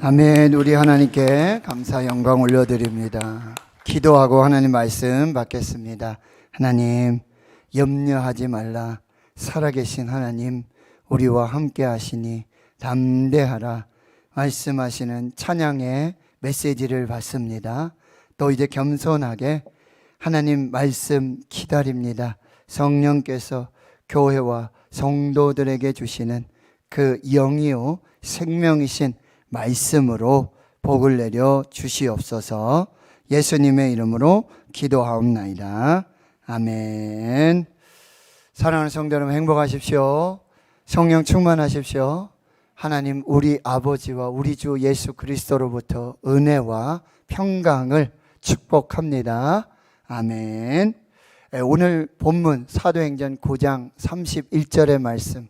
아멘. 우리 하나님께 감사 영광 올려드립니다. 기도하고 하나님 말씀 받겠습니다. 하나님, 염려하지 말라. 살아계신 하나님, 우리와 함께 하시니 담대하라 말씀하시는 찬양의 메시지를 받습니다. 또 이제 겸손하게 하나님 말씀 기다립니다. 성령께서 교회와 성도들에게 주시는 그 영이요 생명이신 말씀으로 복을 내려 주시옵소서. 예수님의 이름으로 기도하옵나이다. 아멘. 사랑하는 성도 여러분, 행복하십시오. 성령 충만하십시오. 하나님 우리 아버지와 우리 주 예수 그리스도로부터 은혜와 평강을 축복합니다. 아멘. 오늘 본문 사도행전 9장 31절의 말씀,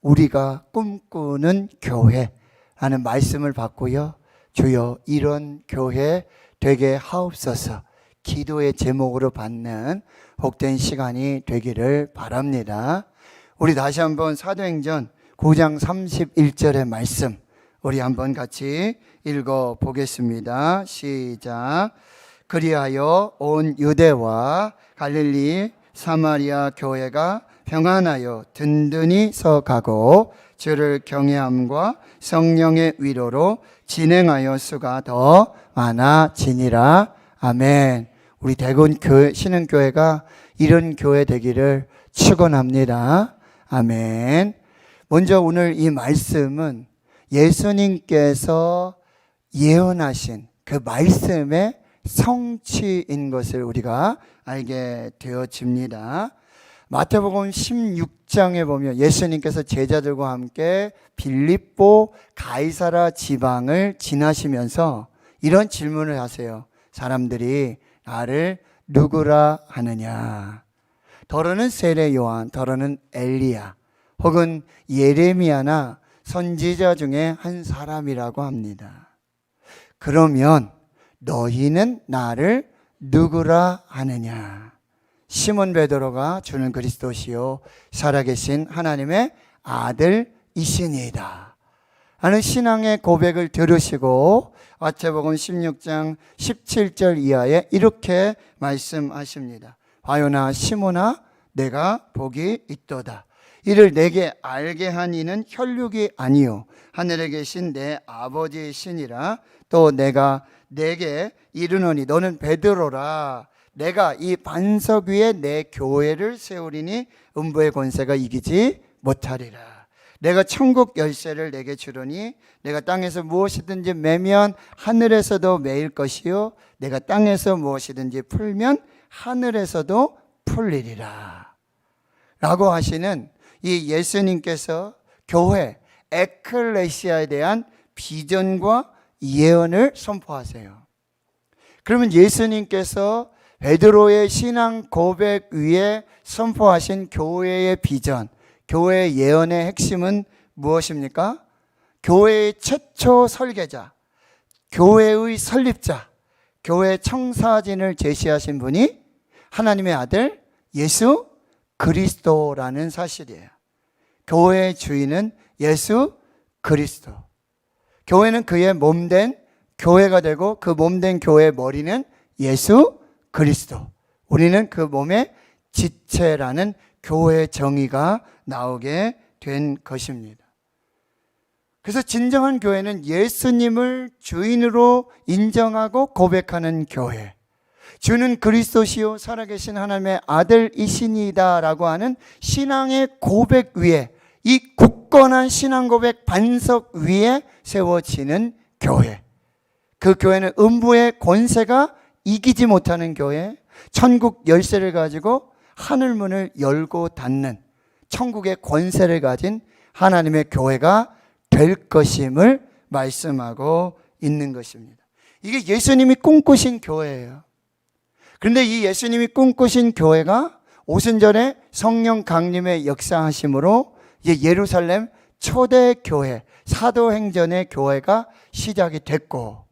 우리가 꿈꾸는 교회 하는 말씀을 받고요. 주여 이런 교회 되게 하옵소서, 기도의 제목으로 받는 복된 시간이 되기를 바랍니다. 우리 다시 한번 사도행전 9장 31절의 말씀 우리 한번 같이 읽어 보겠습니다. 시작. 그리하여 온 유대와 갈릴리 사마리아 교회가 평안하여 든든히 서가고 주를 경외함과 성령의 위로로 진행하여 수가 더 많아지니라. 아멘. 우리 대군 신흥교회가 이런 교회 되기를 축원합니다. 아멘. 먼저 오늘 이 말씀은 예수님께서 예언하신 그 말씀의 성취인 것을 우리가 알게 되어집니다. 마태복음 16장에 보면 예수님께서 제자들과 함께 빌립보 가이사라 지방을 지나시면서 이런 질문을 하세요. 사람들이 나를 누구라 하느냐? 더러는 세례 요한, 더러는 엘리야, 혹은 예레미야나 선지자 중에 한 사람이라고 합니다. 그러면 너희는 나를 누구라 하느냐? 시몬 베드로가 주는 그리스도시요 살아계신 하나님의 아들이시니이다 하는 신앙의 고백을 들으시고 마태복음 16장 17절 이하에 이렇게 말씀하십니다. 바요나 시몬아, 내가 복이 있도다. 이를 내게 알게 한 이는 혈육이 아니요 하늘에 계신 내 아버지이시니라. 또 내가 내게 이르노니 너는 베드로라. 내가 이 반석 위에 내 교회를 세우리니 음부의 권세가 이기지 못하리라. 내가 천국 열쇠를 내게 주려니 내가 땅에서 무엇이든지 매면 하늘에서도 매일 것이요 내가 땅에서 무엇이든지 풀면 하늘에서도 풀리리라 라고 하시는 이 예수님께서 교회 에클레시아에 대한 비전과 예언을 선포하세요. 그러면 예수님께서 베드로의 신앙 고백 위에 선포하신 교회의 비전, 교회의 예언의 핵심은 무엇입니까? 교회의 최초 설계자, 교회의 설립자, 교회 청사진을 제시하신 분이 하나님의 아들 예수 그리스도라는 사실이에요. 교회의 주인은 예수 그리스도. 교회는 그의 몸된 교회가 되고 그 몸된 교회의 머리는 예수 그리스도. 우리는 그 몸의 지체라는 교회의 정의가 나오게 된 것입니다. 그래서 진정한 교회는 예수님을 주인으로 인정하고 고백하는 교회, 주는 그리스도시요 살아계신 하나님의 아들이시니이다 라고 하는 신앙의 고백 위에, 이 굳건한 신앙 고백 반석 위에 세워지는 교회, 그 교회는 음부의 권세가 이기지 못하는 교회, 천국 열쇠를 가지고 하늘문을 열고 닫는 천국의 권세를 가진 하나님의 교회가 될 것임을 말씀하고 있는 것입니다. 이게 예수님이 꿈꾸신 교회예요. 그런데 이 예수님이 꿈꾸신 교회가 오순절에 성령 강림의 역사하심으로 이제 예루살렘 초대교회, 사도행전의 교회가 시작이 됐고,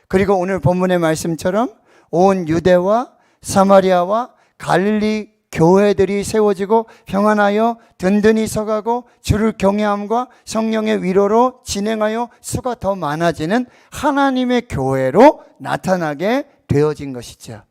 그리고 오늘 본문의 말씀처럼 온 유대와 사마리아와 갈릴리 교회들이 세워지고 평안하여 든든히 서가고 주를 경외함과 성령의 위로로 진행하여 수가 더 많아지는 하나님의 교회로 나타나게 되어진 것이죠.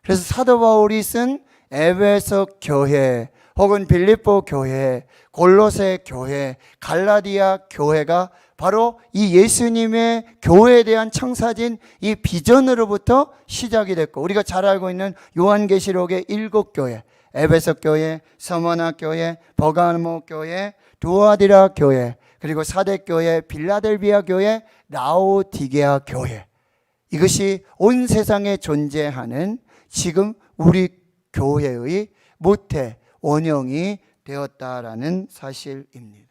그래서 사도 바울이 쓴 에베소 교회 혹은 빌립보 교회, 골로새 교회, 갈라디아 교회가 바로 이 예수님의 교회에 대한 청사진 이 비전으로부터 시작이 됐고, 우리가 잘 알고 있는 요한계시록의 7교회, 에베소 교회, 서머나 교회, 버가모 교회, 두아디라 교회, 그리고 사대 교회, 빌라델비아 교회, 라오디게아 교회, 이것이 온 세상에 존재하는 지금 우리 교회의 모태 원형이 되었다라는 사실입니다.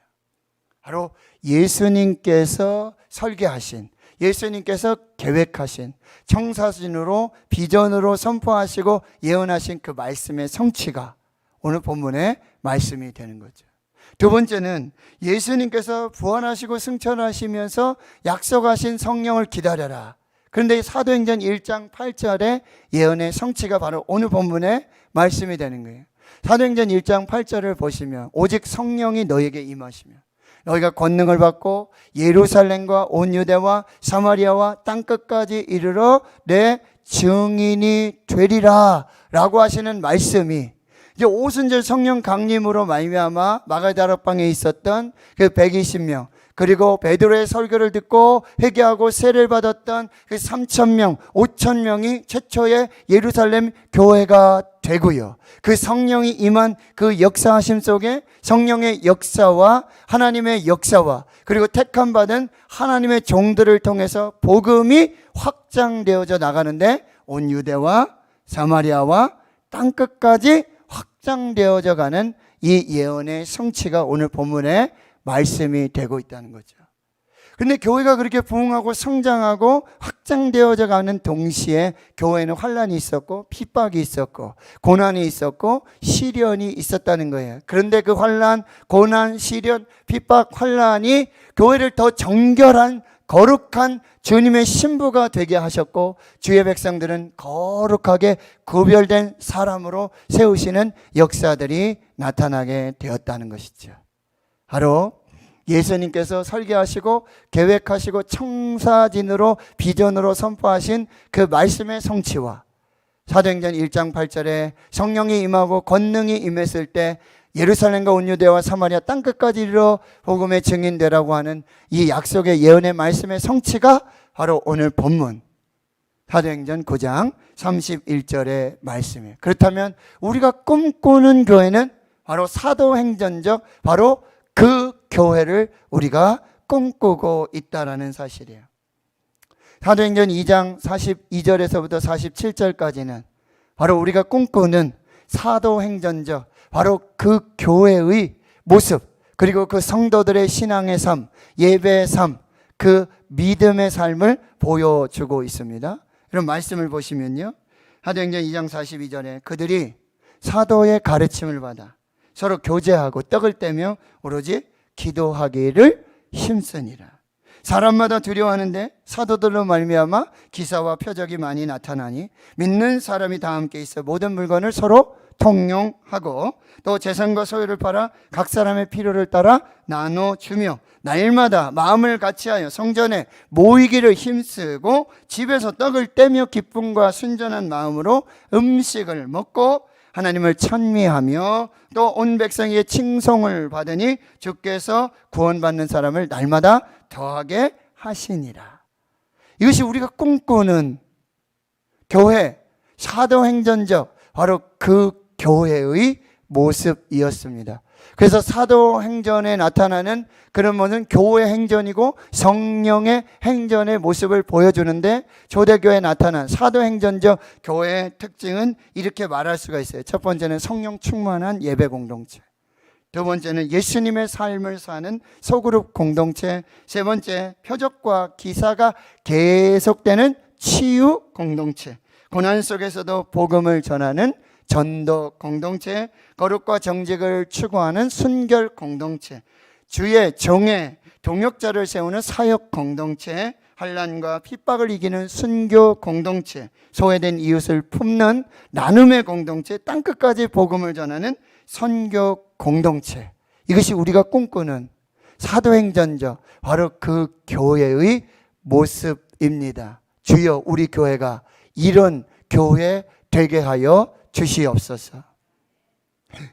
바로 예수님께서 설계하신, 예수님께서 계획하신 청사진으로 비전으로 선포하시고 예언하신 그 말씀의 성취가 오늘 본문의 말씀이 되는 거죠. 두 번째는 예수님께서 부활하시고 승천하시면서 약속하신 성령을 기다려라. 그런데 사도행전 1장 8절의 예언의 성취가 바로 오늘 본문의 말씀이 되는 거예요. 사도행전 1장 8절을 보시면 오직 성령이 너에게 임하시면 너희가 권능을 받고 예루살렘과 온 유대와 사마리아와 땅끝까지 이르러 내 증인이 되리라 라고 하시는 말씀이 이제 오순절 성령 강림으로 말미암아 마가다락방에 있었던 그 120명, 그리고 베드로의 설교를 듣고 회개하고 세례를 받았던 그 3,000명, 5,000명이 최초의 예루살렘 교회가 되고요. 그 성령이 임한 그 역사하심 속에 성령의 역사와 하나님의 역사와 그리고 택함받은 하나님의 종들을 통해서 복음이 확장되어져 나가는데 온 유대와 사마리아와 땅끝까지 확장되어져 가는 이 예언의 성취가 오늘 본문의 말씀이 되고 있다는 거죠. 그런데 교회가 그렇게 부흥하고 성장하고 확장되어져 가는 동시에 교회는 환란이 있었고 핍박이 있었고 고난이 있었고 시련이 있었다는 거예요. 그런데 그 환란, 고난, 시련, 핍박, 환란이 교회를 더 정결한 거룩한 주님의 신부가 되게 하셨고 주의 백성들은 거룩하게 구별된 사람으로 세우시는 역사들이 나타나게 되었다는 것이죠. 바로 예수님께서 설계하시고 계획하시고 청사진으로 비전으로 선포하신 그 말씀의 성취와 사도행전 1장 8절에 성령이 임하고 권능이 임했을 때 예루살렘과 온 유대와 사마리아 땅끝까지 이르러 복음의 증인되라고 하는 이 약속의 예언의 말씀의 성취가 바로 오늘 본문 사도행전 9장 31절의 말씀이에요. 그렇다면 우리가 꿈꾸는 교회는 바로 사도행전적 바로 그 교회를 우리가 꿈꾸고 있다라는 사실이에요. 사도행전 2장 42절에서부터 47절까지는 바로 우리가 꿈꾸는 사도행전적 바로 그 교회의 모습, 그리고 그 성도들의 신앙의 삶, 예배의 삶, 그 믿음의 삶을 보여주고 있습니다. 이런 말씀을 보시면요, 사도행전 2장 42절에 그들이 사도의 가르침을 받아 서로 교제하고 떡을 떼며 오로지 기도하기를 힘쓰니라. 사람마다 두려워하는데 사도들로 말미암아 기사와 표적이 많이 나타나니 믿는 사람이 다 함께 있어 모든 물건을 서로 통용하고 또 재산과 소유를 팔아 각 사람의 필요를 따라 나눠주며 날마다 마음을 같이하여 성전에 모이기를 힘쓰고 집에서 떡을 떼며 기쁨과 순전한 마음으로 음식을 먹고 하나님을 찬미하며 또 온 백성에게 칭송을 받으니 주께서 구원받는 사람을 날마다 더하게 하시니라. 이것이 우리가 꿈꾸는 교회, 사도행전적 바로 그 교회의 모습이었습니다. 그래서 사도행전에 나타나는 그런 것은 교회 행전이고 성령의 행전의 모습을 보여주는데 초대교회에 나타난 사도행전적 교회의 특징은 이렇게 말할 수가 있어요. 첫 번째는 성령 충만한 예배 공동체, 두 번째는 예수님의 삶을 사는 소그룹 공동체, 세 번째 표적과 기사가 계속되는 치유 공동체, 고난 속에서도 복음을 전하는 전도 공동체, 거룩과 정직을 추구하는 순결 공동체, 주의 종의 동역자를 세우는 사역 공동체, 환난과 핍박을 이기는 순교 공동체, 소외된 이웃을 품는 나눔의 공동체, 땅끝까지 복음을 전하는 선교 공동체, 이것이 우리가 꿈꾸는 사도행전적 바로 그 교회의 모습입니다. 주여, 우리 교회가 이런 교회 되게 하여 주시옵소서.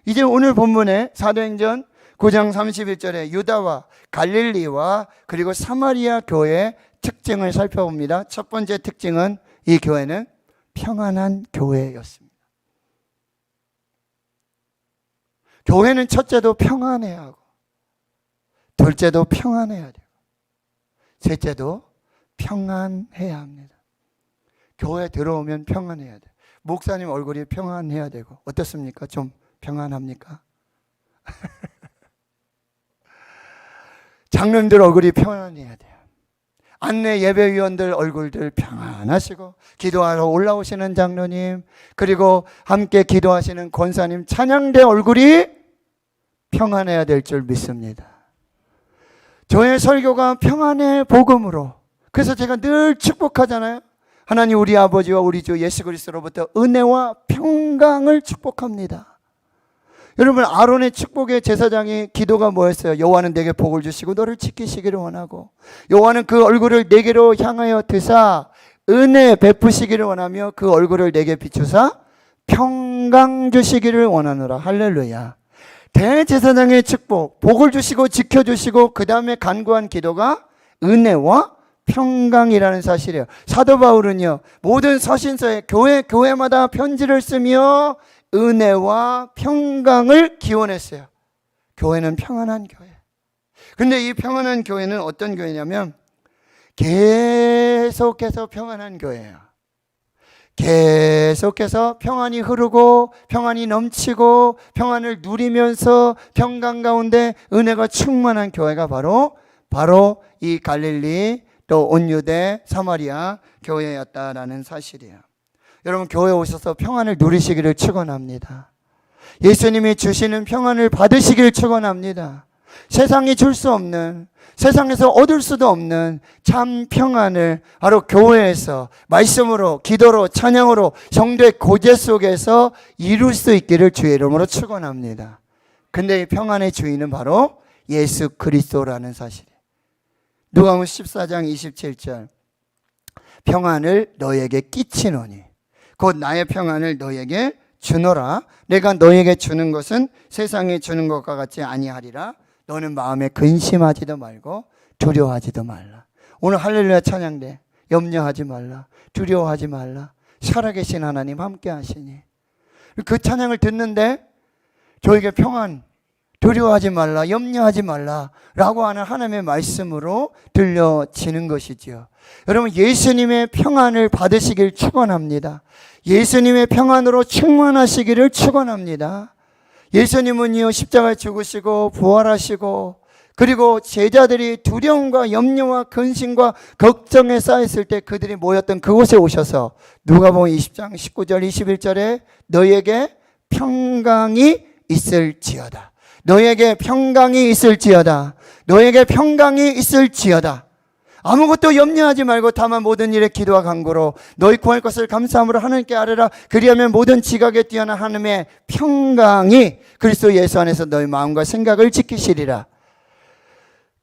이제 오늘 본문의 사도행전 9장 31절에 유다와 갈릴리와 그리고 사마리아 교회의 특징을 살펴봅니다. 첫 번째 특징은 이 교회는 평안한 교회였습니다. 교회는 첫째도 평안해야 하고, 둘째도 평안해야 되고, 셋째도 평안해야 합니다. 교회 들어오면 평안해야 돼요. 목사님 얼굴이 평안해야 되고, 어떻습니까? 좀 평안합니까? 장로님들 얼굴이 평안해야 돼요. 안내 예배위원들 얼굴들 평안하시고, 기도하러 올라오시는 장로님, 그리고 함께 기도하시는 권사님, 찬양대 얼굴이 평안해야 될 줄 믿습니다. 저의 설교가 평안의 복음으로, 그래서 제가 늘 축복하잖아요. 하나님 우리 아버지와 우리 주 예수 그리스도로부터 은혜와 평강을 축복합니다. 여러분, 아론의 축복의 제사장이 기도가 뭐였어요? 여호와는 내게 복을 주시고 너를 지키시기를 원하고, 여호와는 그 얼굴을 내게로 향하여 드사 은혜 베푸시기를 원하며 그 얼굴을 내게 비추사 평강 주시기를 원하노라. 할렐루야. 대제사장의 축복, 복을 주시고 지켜주시고 그 다음에 간구한 기도가 은혜와 평강이라는 사실이에요. 사도 바울은요, 모든 서신서에 교회마다 편지를 쓰며 은혜와 평강을 기원했어요. 교회는 평안한 교회. 근데 이 평안한 교회는 어떤 교회냐면 계속해서 평안한 교회예요. 계속해서 평안이 흐르고 평안이 넘치고 평안을 누리면서 평강 가운데 은혜가 충만한 교회가 바로 이 갈릴리 또 온유대 사마리아 교회였다라는 사실이에요. 여러분, 교회에 오셔서 평안을 누리시기를 축원합니다. 예수님이 주시는 평안을 받으시기를 축원합니다. 세상이 줄 수 없는, 세상에서 얻을 수도 없는 참 평안을 바로 교회에서 말씀으로, 기도로, 찬양으로, 성도의 고제 속에서 이룰 수 있기를 주의 이름으로 축원합니다. 근데 이 평안의 주인은 바로 예수 그리스도라는 사실이에요. 누가복음 14장 27절, 평안을 너에게 끼치노니 곧 나의 평안을 너에게 주노라. 내가 너에게 주는 것은 세상에 주는 것과 같지 아니하리라. 너는 마음에 근심하지도 말고 두려워하지도 말라. 오늘 할렐루야 찬양대, 염려하지 말라, 두려워하지 말라, 살아계신 하나님 함께 하시니. 그 찬양을 듣는데 저에게 평안, 두려워하지 말라, 염려하지 말라 라고 하는 하나님의 말씀으로 들려지는 것이지요. 여러분, 예수님의 평안을 받으시길 축원합니다. 예수님의 평안으로 충만하시기를 축원합니다. 예수님은요, 십자가에 죽으시고 부활하시고, 그리고 제자들이 두려움과 염려와 근심과 걱정에 쌓였을 때 그들이 모였던 그곳에 오셔서 누가복음 20장 19절 21절에 너에게 평강이 있을지어다, 너에게 평강이 있을지어다, 너에게 평강이 있을지어다. 아무것도 염려하지 말고 다만 모든 일에 기도와 간구로 너희 구할 것을 감사함으로 하나님께 아뢰라. 그리하면 모든 지각에 뛰어난 하나님의 평강이 그리스도 예수 안에서 너희 마음과 생각을 지키시리라.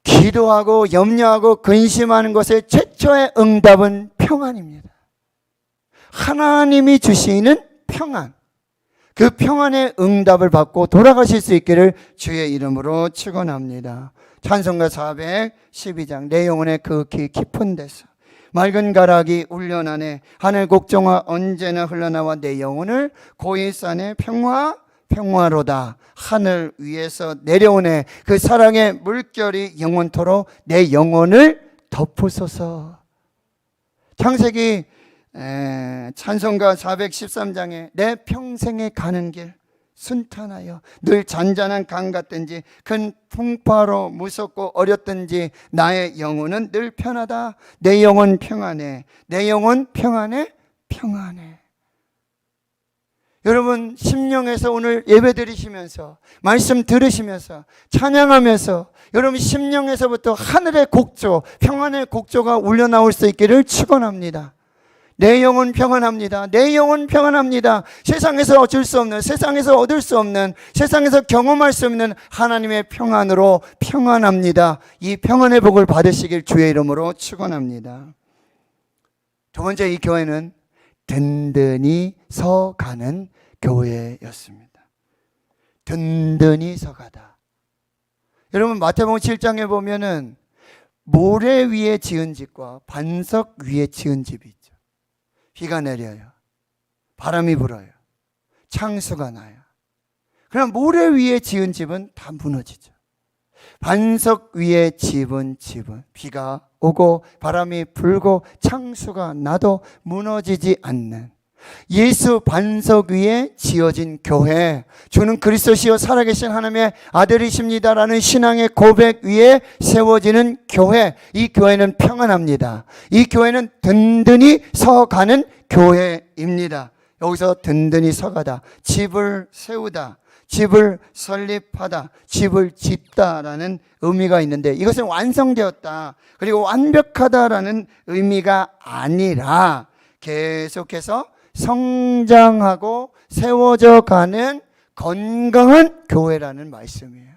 기도하고 염려하고 근심하는 것의 최초의 응답은 평안입니다. 하나님이 주시는 평안, 그 평안의 응답을 받고 돌아가실 수 있기를 주의 이름으로 축원합니다. 찬송가 412장, 내 영혼의 극히 깊은 데서 맑은 가락이 울려나네, 하늘 곡종아 언제나 흘러나와 내 영혼을 고이산의 평화로다. 하늘 위에서 내려오네, 그 사랑의 물결이 영원토록 내 영혼을 덮으소서. 창세기 찬송가 413장에 내 평생에 가는 길 순탄하여 늘 잔잔한 강 같든지 큰 풍파로 무섭고 어렵든지 나의 영혼은 늘 편하다. 내 영혼 평안해, 내 영혼 평안해, 평안해. 여러분 심령에서 오늘 예배 드리시면서 말씀 들으시면서 찬양하면서 여러분 심령에서부터 하늘의 곡조, 평안의 곡조가 울려 나올 수 있기를 축원합니다. 내 영혼 평안합니다. 내 영혼 평안합니다. 세상에서 어쩔 수 없는, 세상에서 얻을 수 없는, 세상에서 경험할 수 없는 하나님의 평안으로 평안합니다. 이 평안의 복을 받으시길 주의 이름으로 축원합니다. 두 번째, 이 교회는 든든히 서가는 교회였습니다. 든든히 서가다. 여러분 마태복음 7장에 보면은 모래 위에 지은 집과 반석 위에 지은 집이 있죠. 비가 내려요. 바람이 불어요. 창수가 나요. 그럼 모래 위에 지은 집은 다 무너지죠. 반석 위에 집은 비가 오고 바람이 불고 창수가 나도 무너지지 않는 예수 반석 위에 지어진 교회, 주는 그리스도시요 살아계신 하나님의 아들이십니다라는 신앙의 고백 위에 세워지는 교회, 이 교회는 평안합니다. 이 교회는 든든히 서가는 교회입니다. 여기서 든든히 서가다, 집을 세우다, 집을 설립하다, 집을 짓다라는 의미가 있는데, 이것은 완성되었다, 그리고 완벽하다라는 의미가 아니라 계속해서 성장하고 세워져 가는 건강한 교회라는 말씀이에요.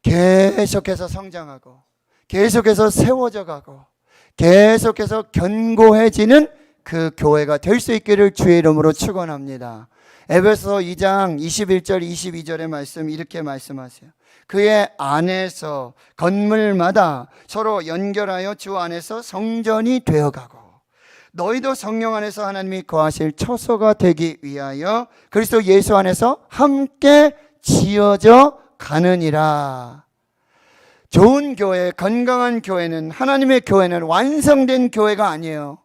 계속해서 성장하고 계속해서 세워져 가고 계속해서 견고해지는 그 교회가 될 수 있기를 주의 이름으로 축원합니다. 에베소 2장 21절 22절의 말씀 이렇게 말씀하세요. 그의 안에서 건물마다 서로 연결하여 주 안에서 성전이 되어가고 너희도 성령 안에서 하나님이 거하실 처소가 되기 위하여 그리스도 예수 안에서 함께 지어져 가느니라. 좋은 교회, 건강한 교회는, 하나님의 교회는 완성된 교회가 아니에요.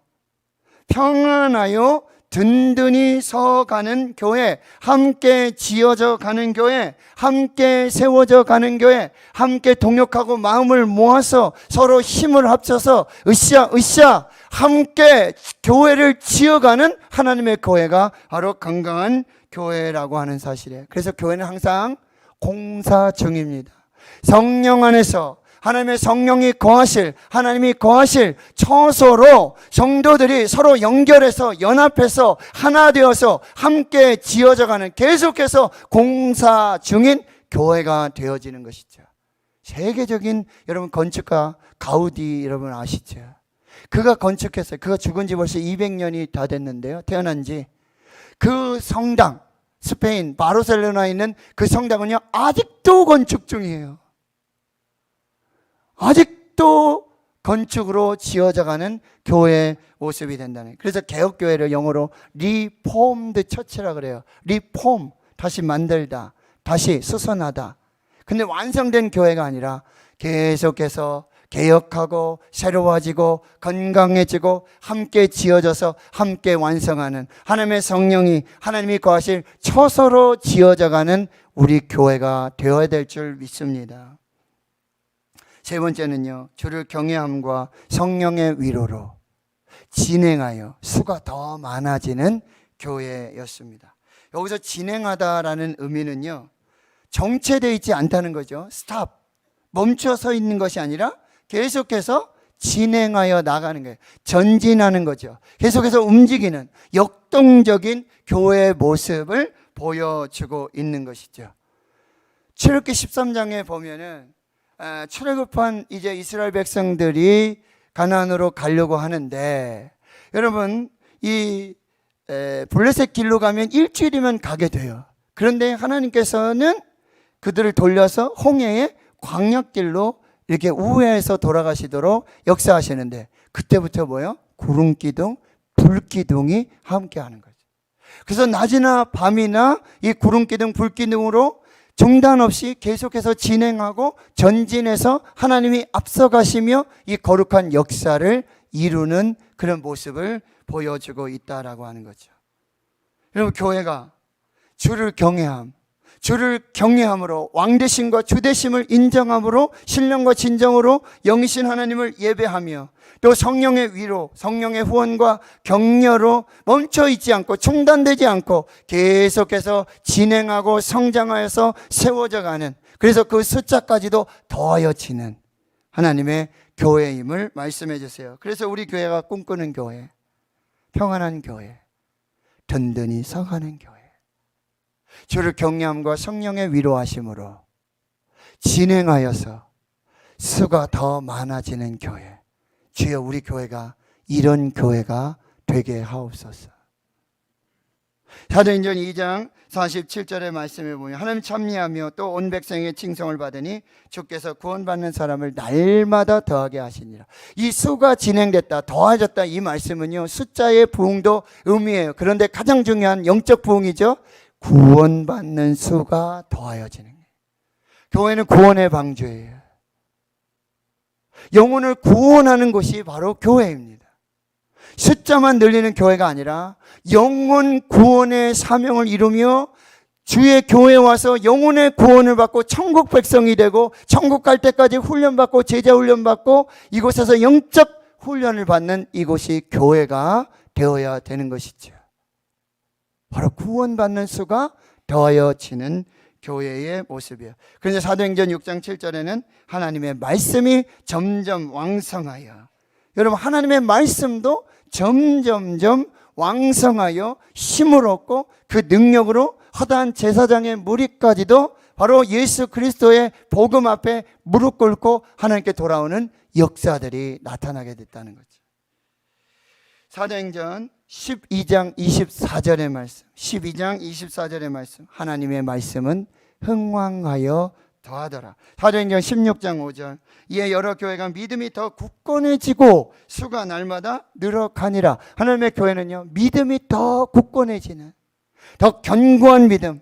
평안하여 든든히 서가는 교회, 함께 지어져 가는 교회, 함께 세워져 가는 교회, 함께 동역하고 마음을 모아서 서로 힘을 합쳐서 으쌰 함께 교회를 지어가는 하나님의 교회가 바로 건강한 교회라고 하는 사실이에요. 그래서 교회는 항상 공사 중입니다. 성령 안에서 하나님의 성령이 거하실, 하나님이 거하실 처소로 성도들이 서로 연결해서 연합해서 하나 되어서 함께 지어져가는, 계속해서 공사 중인 교회가 되어지는 것이죠. 세계적인 여러분 건축가 가우디 여러분 아시죠? 그가 건축했어요. 그가 죽은 지 벌써 200년이 다 됐는데요. 태어난 지. 그 성당, 스페인 바르셀로나에 있는 그 성당은요, 아직도 건축 중이에요. 아직도 건축으로 지어져가는 교회의 모습이 된다는. 그래서 개혁교회를 영어로 리폼드 처치라 그래요. 리폼, 다시 만들다, 다시 수선하다. 근데 완성된 교회가 아니라 계속해서 개혁하고 새로워지고 건강해지고 함께 지어져서 함께 완성하는 하나님의 성령이, 하나님이 거하실 처소로 지어져가는 우리 교회가 되어야 될 줄 믿습니다. 세 번째는요, 주를 경외함과 성령의 위로로 진행하여 수가 더 많아지는 교회였습니다. 여기서 진행하다라는 의미는요, 정체되어 있지 않다는 거죠. 스탑, 멈춰 서 있는 것이 아니라 계속해서 진행하여 나가는 거예요. 전진하는 거죠. 계속해서 움직이는 역동적인 교회의 모습을 보여주고 있는 것이죠. 출애굽기 13장에 보면은 출애굽한 이제 이스라엘 백성들이 가나안으로 가려고 하는데, 여러분 이 블레셋 길로 가면 일주일이면 가게 돼요. 그런데 하나님께서는 그들을 돌려서 홍해의 광야길로 이렇게 우회해서 돌아가시도록 역사하시는데, 그때부터 뭐예요? 구름기둥, 불기둥이 함께 하는 거죠. 그래서 낮이나 밤이나 이 구름기둥, 불기둥으로 중단 없이 계속해서 진행하고 전진해서 하나님이 앞서가시며 이 거룩한 역사를 이루는 그런 모습을 보여주고 있다라고 하는 거죠. 여러분, 교회가 주를 경외함, 주를 경외함으로 왕되심과 주되심을 인정함으로 신령과 진정으로 영이신 하나님을 예배하며 또 성령의 위로, 성령의 후원과 격려로 멈춰 있지 않고 중단되지 않고 계속해서 진행하고 성장하여서 세워져 가는, 그래서 그 숫자까지도 더하여지는 하나님의 교회임을 말씀해 주세요. 그래서 우리 교회가 꿈꾸는 교회, 평안한 교회, 든든히 서가는 교회, 주를 경외함과 성령의 위로하심으로 진행하여서 수가 더 많아지는 교회. 주여, 우리 교회가 이런 교회가 되게 하옵소서. 사도행전 2장 47절의 말씀에 보면 하나님 참여하며 또 온 백성의 칭송을 받으니 주께서 구원받는 사람을 날마다 더하게 하시니라. 이 수가 진행됐다, 더해졌다, 이 말씀은요 숫자의 부흥도 의미해요. 그런데 가장 중요한 영적 부흥이죠. 구원받는 수가 더하여지는 거예요. 교회는 구원의 방주예요. 영혼을 구원하는 곳이 바로 교회입니다. 숫자만 늘리는 교회가 아니라 영혼 구원의 사명을 이루며 주의 교회에 와서 영혼의 구원을 받고 천국 백성이 되고 천국 갈 때까지 훈련받고 제자 훈련받고 이곳에서 영적 훈련을 받는 이곳이 교회가 되어야 되는 것이죠. 바로 구원받는 수가 더하여지는 교회의 모습이에요. 그런데 사도행전 6장 7절에는 하나님의 말씀이 점점 왕성하여, 여러분 하나님의 말씀도 점점점 왕성하여 힘을 얻고 그 능력으로 허다한 제사장의 무리까지도 바로 예수 그리스도의 복음 앞에 무릎 꿇고 하나님께 돌아오는 역사들이 나타나게 됐다는 거죠. 사도행전 12장 24절의 말씀, 12장 24절의 말씀, 하나님의 말씀은 흥왕하여 더하더라. 사도행전 16장 5절, 이에 여러 교회가 믿음이 더 굳건해지고 수가 날마다 늘어가니라. 하나님의 교회는요 믿음이 더 굳건해지는, 더 견고한 믿음,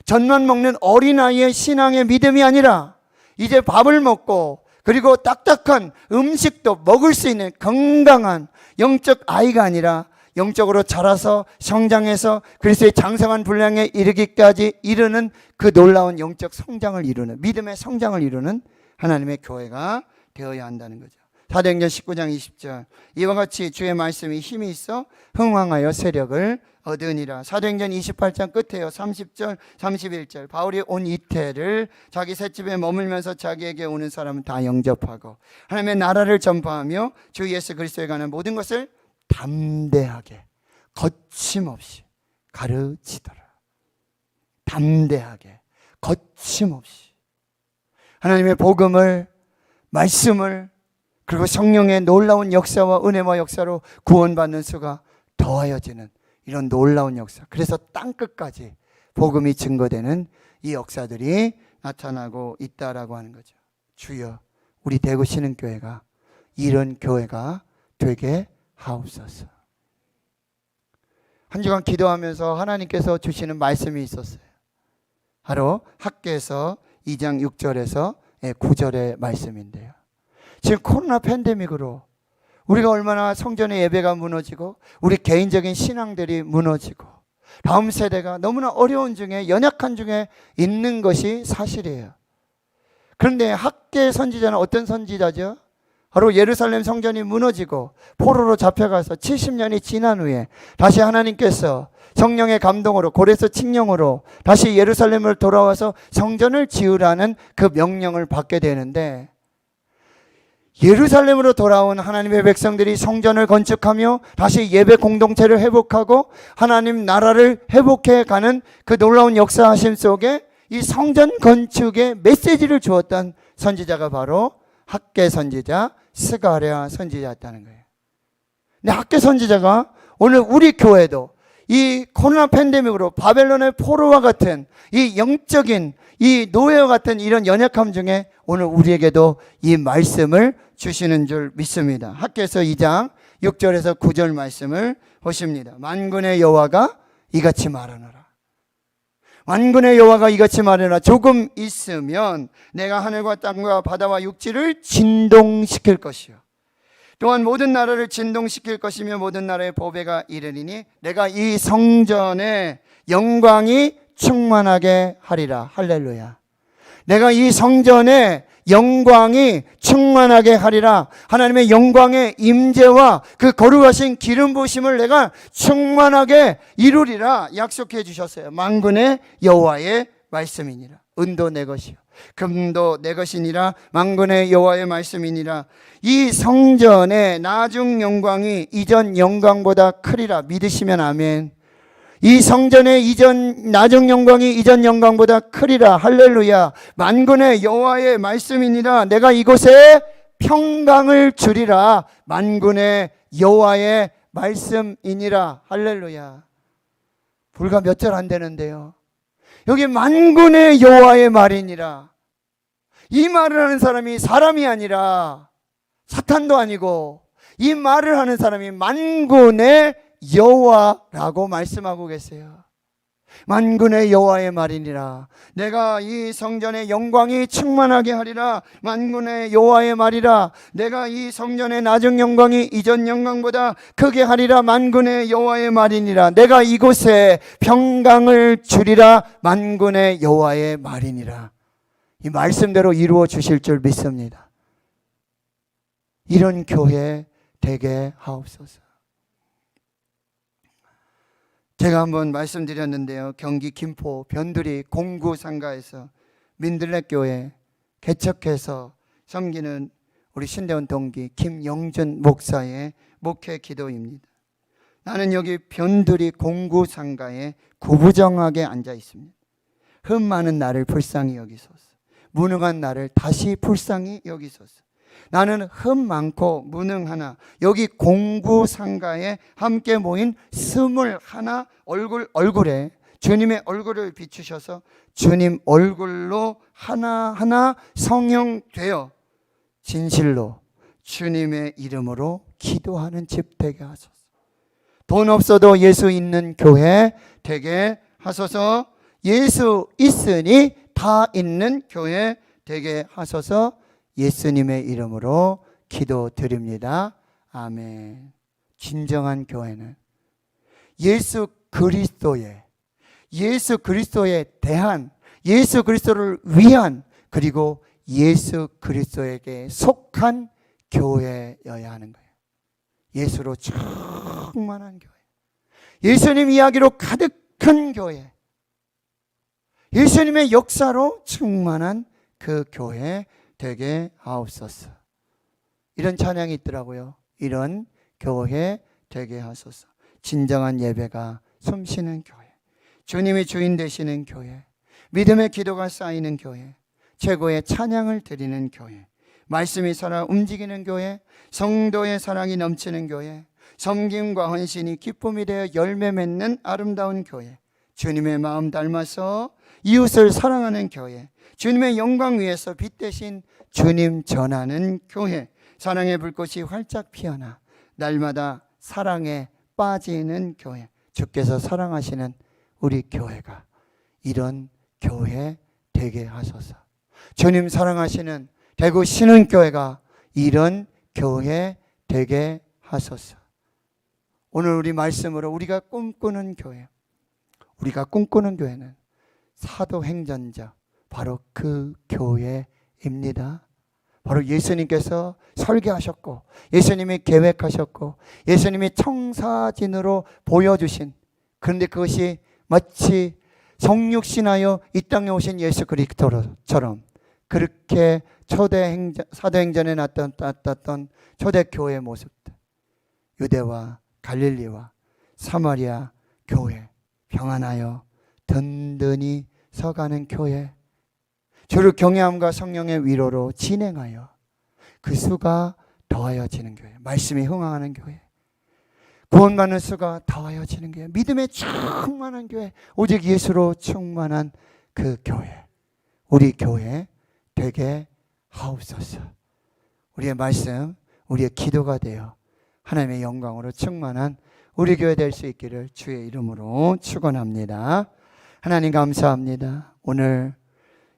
젖만 먹는 어린아이의 신앙의 믿음이 아니라 이제 밥을 먹고 그리고 딱딱한 음식도 먹을 수 있는 건강한 영적 아이가 아니라 영적으로 자라서 성장해서 그리스도의 장성한 분량에 이르기까지 이르는 그 놀라운 영적 성장을 이루는, 믿음의 성장을 이루는 하나님의 교회가 되어야 한다는 거죠. 사도행전 19장 20절, 이와 같이 주의 말씀이 힘이 있어 흥왕하여 세력을 얻으니라. 사도행전 28장 끝에요. 30절 31절, 바울이 온 이태를 자기 셋집에 머물면서 자기에게 오는 사람은 다 영접하고 하나님의 나라를 전파하며 주 예수 그리스도에 관한 모든 것을 담대하게 거침없이 가르치더라. 담대하게 거침없이 하나님의 복음을, 말씀을, 그리고 성령의 놀라운 역사와 은혜와 역사로 구원받는 수가 더하여지는 이런 놀라운 역사. 그래서 땅끝까지 복음이 증거되는 이 역사들이 나타나고 있다라고 하는 거죠. 주여, 우리 대구 신흥교회가 이런 교회가 되게 하옵소서. 한 주간 기도하면서 하나님께서 주시는 말씀이 있었어요. 바로 학개서 2장 6절에서 9절의 말씀인데요. 지금 코로나 팬데믹으로 우리가 얼마나 성전의 예배가 무너지고 우리 개인적인 신앙들이 무너지고 다음 세대가 너무나 어려운 중에, 연약한 중에 있는 것이 사실이에요. 그런데 학개 선지자는 어떤 선지자죠? 바로 예루살렘 성전이 무너지고 포로로 잡혀가서 70년이 지난 후에 다시 하나님께서 성령의 감동으로 고레스 칙령으로 다시 예루살렘을 돌아와서 성전을 지으라는 그 명령을 받게 되는데, 예루살렘으로 돌아온 하나님의 백성들이 성전을 건축하며 다시 예배 공동체를 회복하고 하나님 나라를 회복해 가는 그 놀라운 역사하심 속에 이 성전 건축의 메시지를 주었던 선지자가 바로 학개 선지자, 스가랴 선지자였다는 거예요. 근데 학개 선지자가 오늘 우리 교회도 이 코로나 팬데믹으로 바벨론의 포로와 같은 이 영적인 이 노예와 같은 이런 연약함 중에 오늘 우리에게도 이 말씀을 주시는 줄 믿습니다. 학개서 2장 6절에서 9절 말씀을 보십니다. 만군의 여호와가 이같이 말하노라. 만군의 여호와가 이같이 말하노라. 조금 있으면 내가 하늘과 땅과 바다와 육지를 진동시킬 것이요, 또한 모든 나라를 진동시킬 것이며 모든 나라의 보배가 이르리니 내가 이 성전의 영광이 충만하게 하리라. 할렐루야. 내가 이 성전에 영광이 충만하게 하리라. 하나님의 영광의 임재와 그 거룩하신 기름 부으심을 내가 충만하게 이루리라 약속해 주셨어요. 만군의 여호와의 말씀이니라. 은도 내 것이요 금도 내 것이니라. 만군의 여호와의 말씀이니라. 이 성전의 나중 영광이 이전 영광보다 크리라. 믿으시면 아멘. 이 성전의 나중 영광이 이전 영광보다 크리라. 할렐루야. 만군의 여호와의 말씀이니라. 내가 이곳에 평강을 주리라. 만군의 여호와의 말씀이니라. 할렐루야. 불과 몇 절 안 되는데요, 여기 만군의 여호와의 말이니라. 이 말을 하는 사람이 사람이 아니라 사탄도 아니고 이 말을 하는 사람이 만군의 여호와라고 말씀하고 계세요. 만군의 여호와의 말이니라. 내가 이 성전의 영광이 충만하게 하리라. 만군의 여호와의 말이라. 내가 이 성전의 나중 영광이 이전 영광보다 크게 하리라. 만군의 여호와의 말이니라. 내가 이곳에 평강을 주리라. 만군의 여호와의 말이니라. 이 말씀대로 이루어 주실 줄 믿습니다. 이런 교회 되게 하옵소서. 제가 한번 말씀드렸는데요, 경기 김포 변두리 공구상가에서 민들레교회 개척해서 섬기는 우리 신대원 동기 김영준 목사의 목회 기도입니다. 나는 여기 변두리 공구상가에 구부정하게 앉아 있습니다. 흠 많은 나를 불쌍히 여기소서. 무능한 나를 다시 불쌍히 여기소서. 나는 흠 많고 무능하나 여기 공구상가에 함께 모인 21 얼굴에 주님의 얼굴을 비추셔서 주님 얼굴로 하나하나 성형되어 진실로 주님의 이름으로 기도하는 집 되게 하소서. 돈 없어도 예수 있는 교회 되게 하소서. 예수 있으니 다 있는 교회 되게 하소서. 예수님의 이름으로 기도드립니다. 아멘. 진정한 교회는 예수 그리스도에 대한, 예수 그리스도를 위한, 그리고 예수 그리스도에게 속한 교회여야 하는 거예요. 예수로 충만한 교회, 예수님 이야기로 가득한 교회, 예수님의 역사로 충만한 그 교회 되게 하옵소서. 이런 찬양이 있더라고요. 이런 교회 되게 하소서. 진정한 예배가 숨쉬는 교회, 주님이 주인 되시는 교회, 믿음의 기도가 쌓이는 교회, 최고의 찬양을 드리는 교회, 말씀이 살아 움직이는 교회, 성도의 사랑이 넘치는 교회, 섬김과 헌신이 기쁨이 되어 열매 맺는 아름다운 교회, 주님의 마음 닮아서 이웃을 사랑하는 교회, 주님의 영광 위에서 빛 대신 주님 전하는 교회, 사랑의 불꽃이 활짝 피어나 날마다 사랑에 빠지는 교회, 주께서 사랑하시는 우리 교회가 이런 교회 되게 하소서. 주님 사랑하시는 대구 신흥교회가 이런 교회 되게 하소서. 오늘 우리 말씀으로 우리가 꿈꾸는 교회, 우리가 꿈꾸는 교회는 사도행전적 바로 그 교회입니다. 바로 예수님께서 설계하셨고 예수님이 계획하셨고 예수님이 청사진으로 보여주신, 그런데 그것이 마치 성육신하여 이 땅에 오신 예수 그리스도처럼 그렇게 사도행전에 나타났던 초대교회의 모습들, 유대와 갈릴리와 사마리아 교회 평안하여 든든히 서가는 교회, 주를 경외함과 성령의 위로로 진행하여 그 수가 더하여지는 교회, 말씀이 흥황하는 교회, 구원받는 수가 더하여지는 교회, 믿음에 충만한 교회, 오직 예수로 충만한 그 교회, 우리 교회 되게 하옵소서. 우리의 말씀, 우리의 기도가 되어 하나님의 영광으로 충만한 우리 교회 될 수 있기를 주의 이름으로 축원합니다. 하나님 감사합니다. 오늘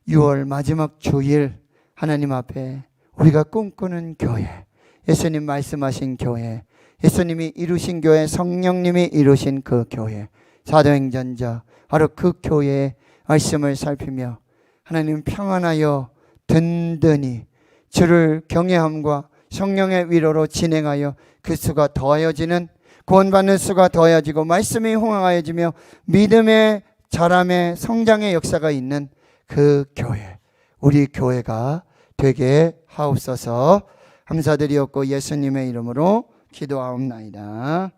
6월 마지막 주일 하나님 앞에 우리가 꿈꾸는 교회, 예수님 말씀하신 교회, 예수님이 이루신 교회, 성령님이 이루신 그 교회 사도행전자 바로 그 교회의 말씀을 살피며 하나님 평안하여 든든히 주를 경외함과 성령의 위로로 진행하여 그 수가 더하여지는, 구원받는 수가 더하여지고 말씀이 흥황하여지며 믿음의 자람의 성장의 역사가 있는 그 교회, 우리 교회가 되게 하옵소서. 감사드리옵고 예수님의 이름으로 기도하옵나이다.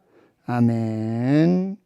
아멘.